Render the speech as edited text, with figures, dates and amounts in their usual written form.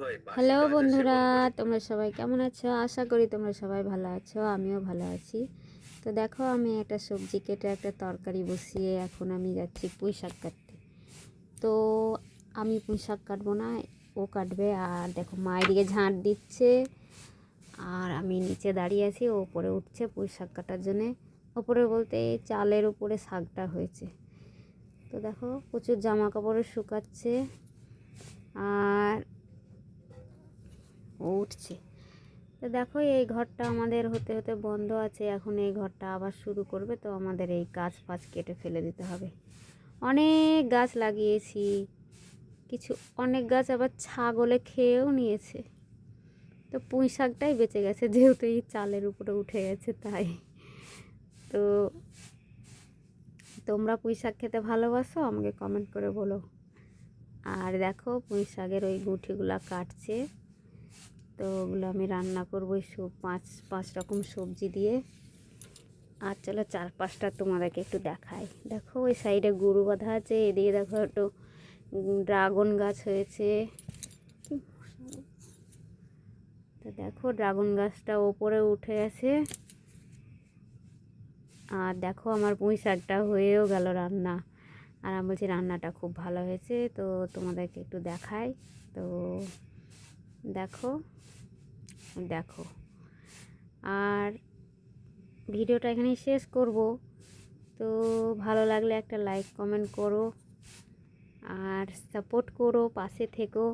Hello বন্ধুরা, তোমরা সবাই কেমন আছো? আশা করি তোমরা সবাই ভালো আছো, আমিও ভালো আছি। তো দেখো, আমি একটা সবজি কেটে একটা তরকারি বসিয়ে এখন আমি যাচ্ছি পুঁই শাক কাটতে। তো আমি পুঁই শাক কাটবো না, ও কাটবে। আর দেখো, মা এদিকে ঝাঁট দিচ্ছে আর আমি নিচে দাঁড়িয়ে আছি, ও উপরে উঠছে পুঁই শাক কাটার জন্যে। ওপরে বলতে এই চালের উপরে শাকটা হয়েছে। তো দেখো, প্রচুর জামা কাপড় শুকাচ্ছে আর ও উঠছে। তো দেখো, এই ঘরটা আমাদের হতে হতে বন্ধ আছে, এখন এই ঘরটা আবার শুরু করবে। তো আমাদের এই গাছ ফাছ কেটে ফেলে দিতে হবে। অনেক গাছ লাগিয়েছি, কিছু অনেক গাছ আবার ছাগলে খেয়েও নিয়েছে। তো পুঁই শাকটাই বেঁচে গেছে, যেহেতু এই চালের উপরে উঠে গেছে তাই। তো তোমরা পুঁই শাক খেতে ভালোবাসো? আমাকে কমেন্ট করে বলো। আর দেখো, পুঁই শাকের ওই গুঁঠিগুলা কাটছে। তো ওগুলো আমি রান্না করবো পাঁচ রকম সবজি দিয়ে। আর চলো চারপাশটা তোমাদেরকে একটু দেখাই। দেখো, ওই সাইডে গরু বাঁধা আছে, এদিকে দেখো একটু ড্রাগন গাছ হয়েছে। তো দেখো, ড্রাগন গাছটা ওপরে উঠে গেছে। আর দেখো, আমার পুঁই শাকটা হয়েও গেল রান্না। আর আমি বলছি রান্নাটা খুব ভালো হয়েছে, তো তোমাদেরকে একটু দেখাই। তো দেখো দেখো আর ভিডিওটা এখানেই শেষ করব। তো ভালো লাগলে একটা লাইক কমেন্ট করো আর সাপোর্ট করো, পাশে থেকো।